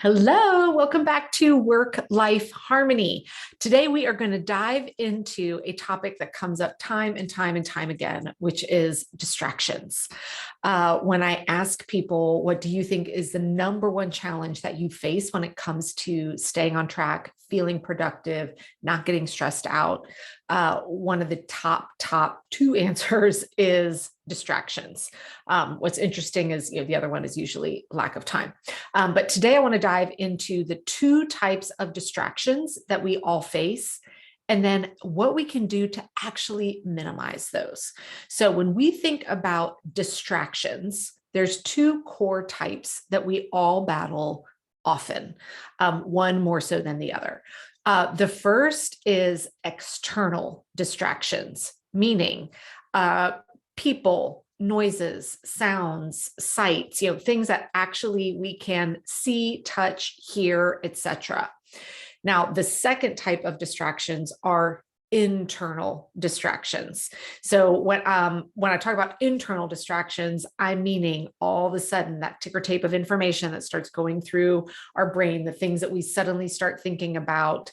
Hello, welcome back to Work-Life Harmony. Today we are going to dive into a topic that comes up time and time and time again, which is distractions. When I ask people, what do you think is the number one challenge that you face when it comes to staying on track, feeling productive, not getting stressed out? One of the top two answers is distractions. What's interesting is, the other one is usually lack of time. But today I want to dive into the two types of distractions that we all face, and then what we can do to actually minimize those. So when we think about distractions, there's two core types that we all battle often, one more so than the other. The first is external distractions, meaning people, noises, sounds, sights, things that actually we can see, touch, hear, etc. Now, the second type of distractions are internal distractions. So when I talk about internal distractions, I'm meaning all of a sudden that ticker tape of information that starts going through our brain, the things that we suddenly start thinking about.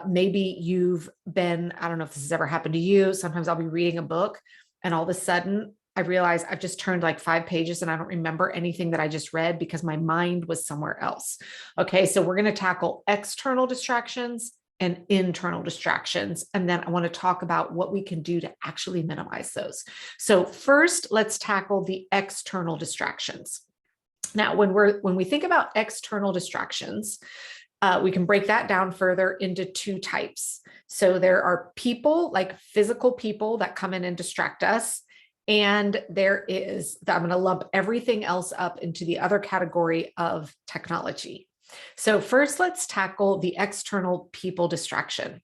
Maybe you've been, I don't know if this has ever happened to you. Sometimes I'll be reading a book and all of a sudden I realize I've just turned like 5 pages and I don't remember anything that I just read because my mind was somewhere else. Okay, so we're going to tackle external distractions and internal distractions. And then I want to talk about what we can do to actually minimize those. So first, let's tackle the external distractions. Now, when we think about external distractions, we can break that down further into two types. So there are people, like physical people, that come in and distract us. And I'm going to lump everything else up into the other category of technology. So first, let's tackle the external people distraction.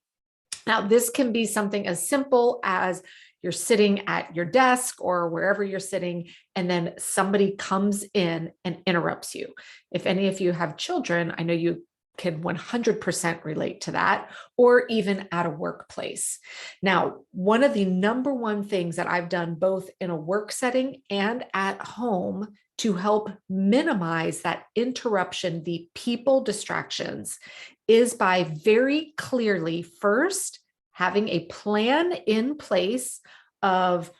Now, this can be something as simple as you're sitting at your desk or wherever you're sitting, and then somebody comes in and interrupts you. If any of you have children, I know you can 100% relate to that, or even at a workplace. Now, one of the number one things that I've done both in a work setting and at home to help minimize that interruption, the people distractions, is by very clearly first having a plan in place of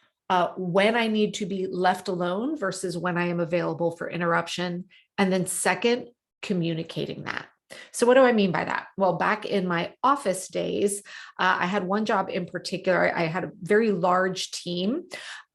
when I need to be left alone versus when I am available for interruption. And then second, communicating that. So what do I mean by that? Well, back in my office days, I had one job in particular. I had a very large team,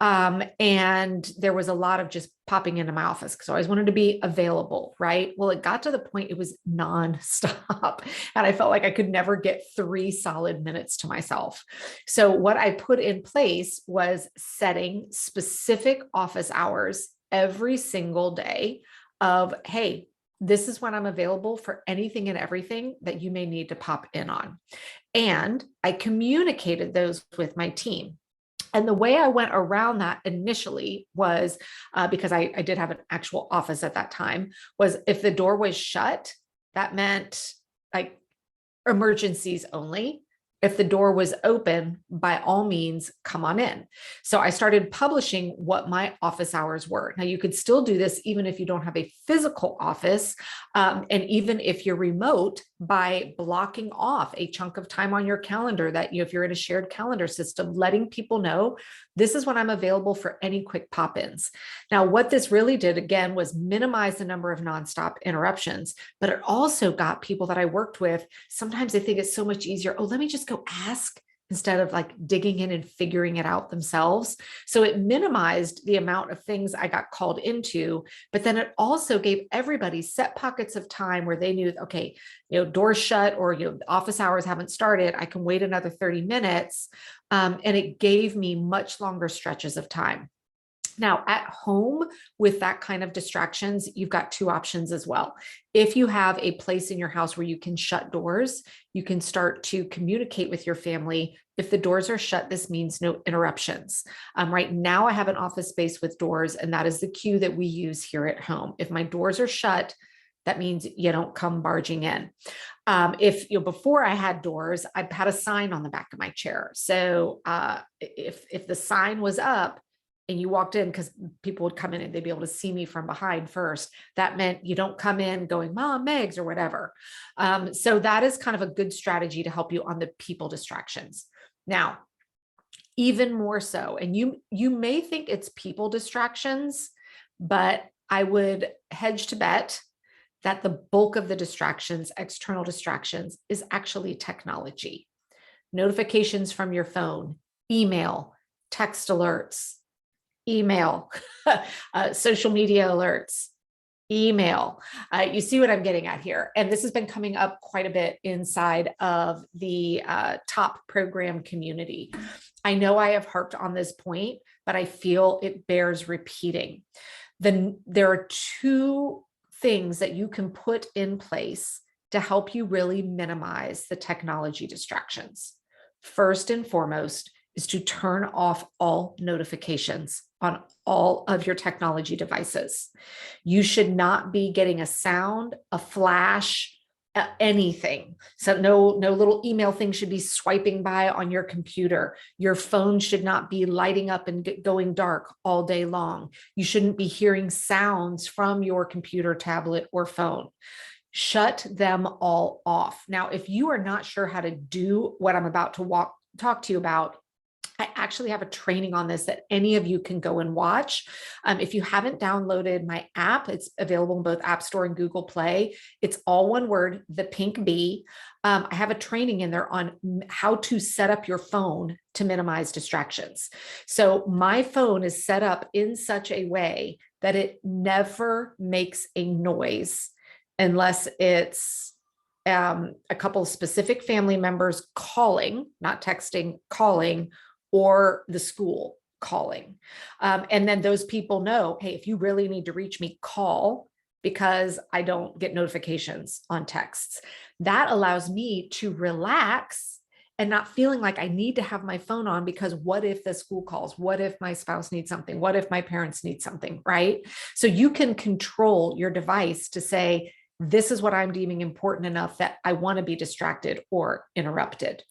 and there was a lot of just popping into my office because I always wanted to be available, right? Well, it got to the point it was nonstop, and I felt like I could never get 3 solid minutes to myself. So what I put in place was setting specific office hours every single day of, hey, this is when I'm available for anything and everything that you may need to pop in on. And I communicated those with my team. And the way I went around that initially was because I did have an actual office at that time, was if the door was shut, that meant like emergencies only. If the door was open, by all means, come on in. So I started publishing what my office hours were. Now, you could still do this even if you don't have a physical office, and even if you're remote, by blocking off a chunk of time on your calendar that if you're in a shared calendar system, letting people know this is when I'm available for any quick pop-ins. Now, what this really did, again, was minimize the number of nonstop interruptions, but it also got people that I worked with. Sometimes they think it's so much easier. Oh, let me just go ask instead of like digging in and figuring it out themselves. So it minimized the amount of things I got called into, but then it also gave everybody set pockets of time where they knew, okay, doors shut or, office hours haven't started. I can wait another 30 minutes. And it gave me much longer stretches of time. Now, at home with that kind of distractions, you've got 2 options as well. If you have a place in your house where you can shut doors, you can start to communicate with your family. If the doors are shut, this means no interruptions. Right now, I have an office space with doors, and that is the cue that we use here at home. If my doors are shut, that means you don't come barging in. If before I had doors, I had a sign on the back of my chair. So if the sign was up, and you walked in, because people would come in and they'd be able to see me from behind first, that meant you don't come in going, Mom, Megs, or whatever. So that is kind of a good strategy to help you on the people distractions. Now, even more so, and you may think it's people distractions, but I would hedge to bet that the bulk of the distractions, external distractions, is actually technology. Notifications from your phone, email, text alerts, email, social media alerts, email. You see what I'm getting at here. And this has been coming up quite a bit inside of the top program community. I know I have harped on this point, but I feel it bears repeating. There are two things that you can put in place to help you really minimize the technology distractions. First and foremost is to turn off all notifications on all of your technology devices. You should not be getting a sound, a flash, anything. So no little email thing should be swiping by on your computer. Your phone should not be lighting up and going dark all day long. You shouldn't be hearing sounds from your computer, tablet, or phone. Shut them all off. Now, if you are not sure how to do what I'm about to talk to you about, I actually have a training on this that any of you can go and watch. If you haven't downloaded my app, it's available in both App Store and Google Play. It's all one word, the Pink Bee. I have a training in there on how to set up your phone to minimize distractions. So my phone is set up in such a way that it never makes a noise unless it's a couple of specific family members calling, not texting, calling, or the school calling. And then those people know, hey, if you really need to reach me, call, because I don't get notifications on texts. That allows me to relax and not feeling like I need to have my phone on, because what if the school calls? What if my spouse needs something? What if my parents need something, right? So you can control your device to say, this is what I'm deeming important enough that I want to be distracted or interrupted.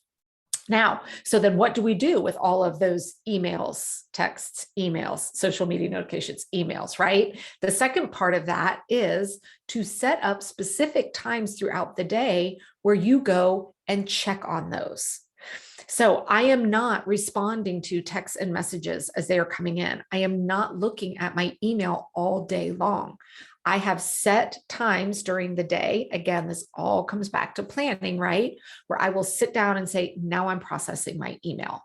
Now, so then what do we do with all of those emails, texts, emails, social media notifications, emails, right? The second part of that is to set up specific times throughout the day where you go and check on those. So I am not responding to texts and messages as they are coming in. I am not looking at my email all day long. I have set times during the day. Again, this all comes back to planning, right? Where I will sit down and say, now I'm processing my email.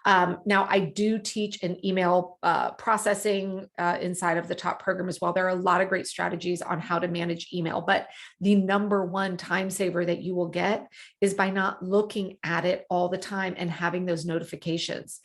Now, I do teach an email processing inside of the top program as well. There are a lot of great strategies on how to manage email, but the number one time saver that you will get is by not looking at it all the time and having those notifications.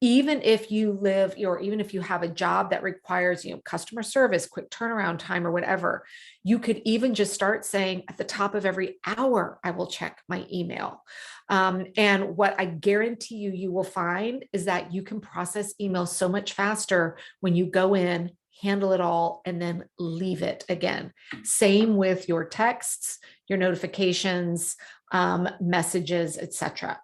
Even if you live, or even if you have a job that requires, customer service, quick turnaround time, or whatever, you could even just start saying at the top of every hour, I will check my email. And what I guarantee you will find is that you can process email so much faster when you go in, handle it all, and then leave it again. Same with your texts, your notifications, messages, etc.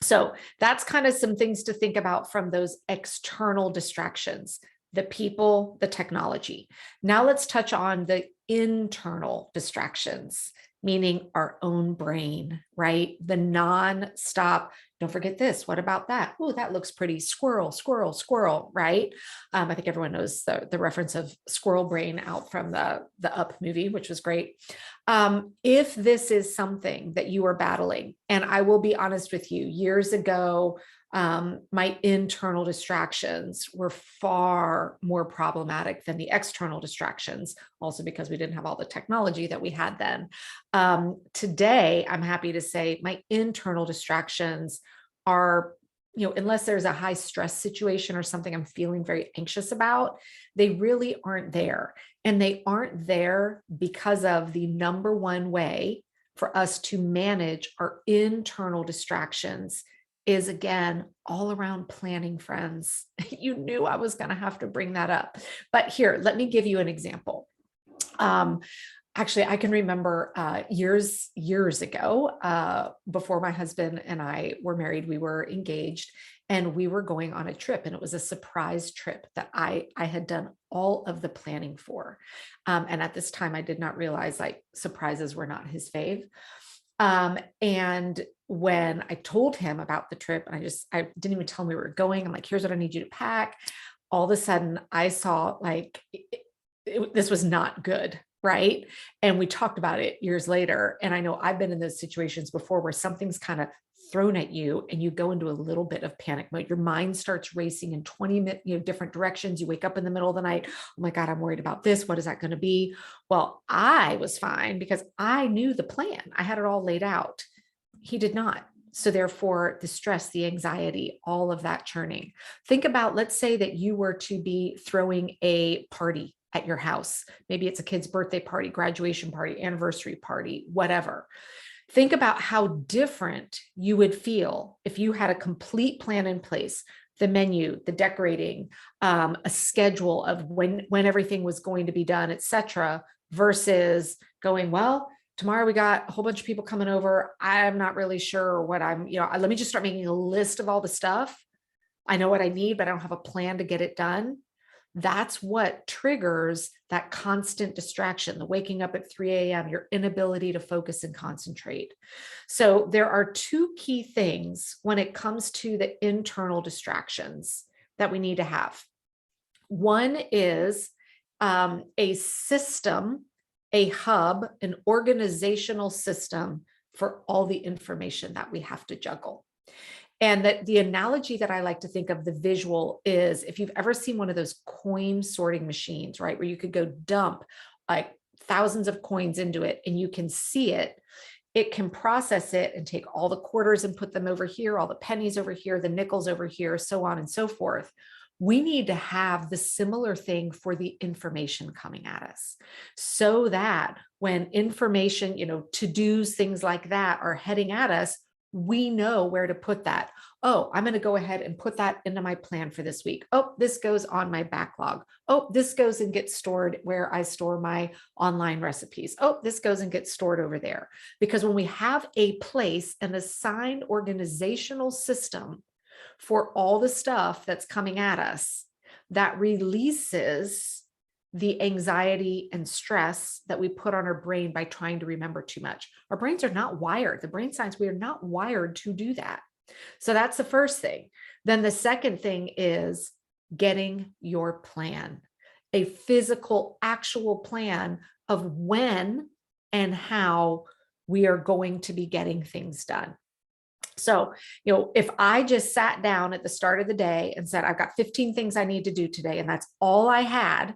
So that's kind of some things to think about from those external distractions, the people, the technology. Now let's touch on the internal distractions, meaning our own brain, right? The nonstop, don't forget this, what about that? Oh, that looks pretty, squirrel, squirrel, squirrel, right? I think everyone knows the reference of squirrel brain out from the Up movie, which was great. If this is something that you are battling, and I will be honest with you, years ago, my internal distractions were far more problematic than the external distractions, also because we didn't have all the technology that we had then. Today, I'm happy to say my internal distractions are, unless there's a high stress situation or something I'm feeling very anxious about, they really aren't there. And they aren't there because of the number one way for us to manage our internal distractions is, again, all around planning, friends. You knew I was going to have to bring that up. But here, let me give you an example. Actually, I can remember years ago, before my husband and I were married, we were engaged and we were going on a trip, and it was a surprise trip that I had done all of the planning for. And at this time, I did not realize like surprises were not his fave. And when I told him about the trip, and I didn't even tell him we were going, I'm like, here's what I need you to pack. All of a sudden I saw like, this was not good. Right. And we talked about it years later. And I know I've been in those situations before where something's kind of thrown at you and you go into a little bit of panic mode. Your mind starts racing in 20 minutes, different directions. You wake up in the middle of the night. Oh my God, I'm worried about this. What is that going to be? Well, I was fine because I knew the plan. I had it all laid out. He did not. So therefore, the stress, the anxiety, all of that churning. Think about, let's say that you were to be throwing a party at your house. Maybe it's a kid's birthday party, graduation party, anniversary party, whatever. Think about how different you would feel if you had a complete plan in place, the menu, the decorating, a schedule of when everything was going to be done, etc., versus going, well, tomorrow we got a whole bunch of people coming over. I'm not really sure what let me just start making a list of all the stuff. I know what I need, but I don't have a plan to get it done. That's what triggers that constant distraction, the waking up at 3 a.m., your inability to focus and concentrate. So there are two key things when it comes to the internal distractions that we need to have. One is a system, a hub, an organizational system for all the information that we have to juggle. And that the analogy that I like to think of, the visual, is if you've ever seen one of those coin sorting machines, right, where you could go dump like thousands of coins into it and you can see it, it can process it and take all the quarters and put them over here, all the pennies over here, the nickels over here, so on and so forth. We need to have the similar thing for the information coming at us so that when information, to-dos, things like that are heading at us, we know where to put that. Oh, I'm going to go ahead and put that into my plan for this week. Oh, this goes on my backlog. Oh, this goes and gets stored where I store my online recipes. Oh, this goes and gets stored over there. Because when we have a place, an assigned organizational system for all the stuff that's coming at us, that releases the anxiety and stress that we put on our brain by trying to remember too much. Our brains are not wired. The brain science, we are not wired to do that. So that's the first thing. Then the second thing is getting your plan, a physical, actual plan of when and how we are going to be getting things done. So, if I just sat down at the start of the day and said, I've got 15 things I need to do today, and that's all I had,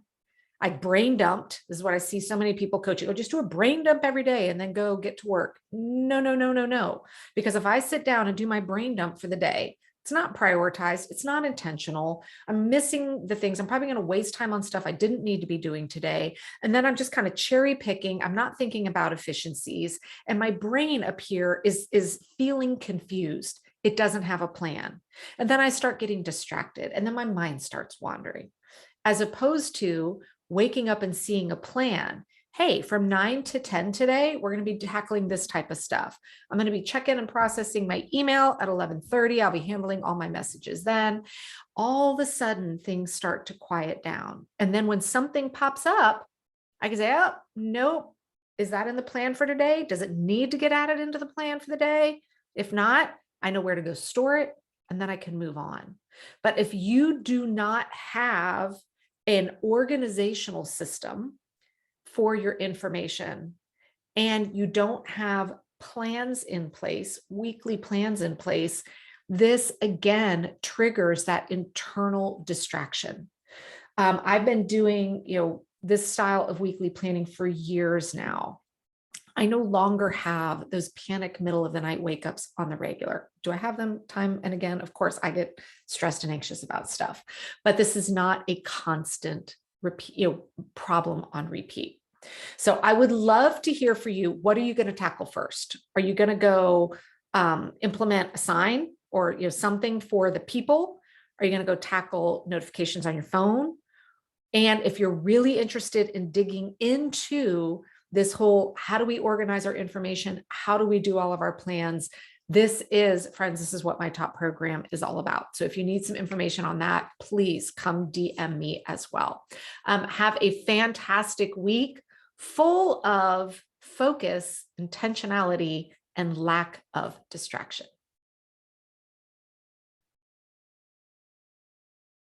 I brain dumped. This is what I see so many people coaching. Oh, just do a brain dump every day and then go get to work. No, no, no, no, no. Because if I sit down and do my brain dump for the day, it's not prioritized. It's not intentional. I'm missing the things. I'm probably going to waste time on stuff I didn't need to be doing today. And then I'm just kind of cherry picking. I'm not thinking about efficiencies. And my brain up here is feeling confused. It doesn't have a plan. And then I start getting distracted. And then my mind starts wandering. As opposed to waking up and seeing a plan. Hey, from 9 to 10 today, we're going to be tackling this type of stuff. I'm going to be checking and processing my email at 11:30. I'll be handling all my messages then. All of a sudden, things start to quiet down. And then when something pops up, I can say, oh, nope. Is that in the plan for today? Does it need to get added into the plan for the day? If not, I know where to go store it, and then I can move on. But if you do not have an organizational system for your information, and you don't have plans in place, weekly plans in place, this again triggers that internal distraction. I've been doing, this style of weekly planning for years now. I no longer have those panic middle of the night wake ups on the regular. Do I have them time and again? Of course, I get stressed and anxious about stuff, but this is not a constant repeat, problem on repeat. So I would love to hear for you. What are you going to tackle first? Are you going to go implement a sign or something for the people? Are you going to go tackle notifications on your phone? And if you're really interested in digging into this whole, how do we organize our information? How do we do all of our plans? This is, friends, this is what my top program is all about. So if you need some information on that, please come DM me as well. Have a fantastic week full of focus, intentionality, and lack of distraction.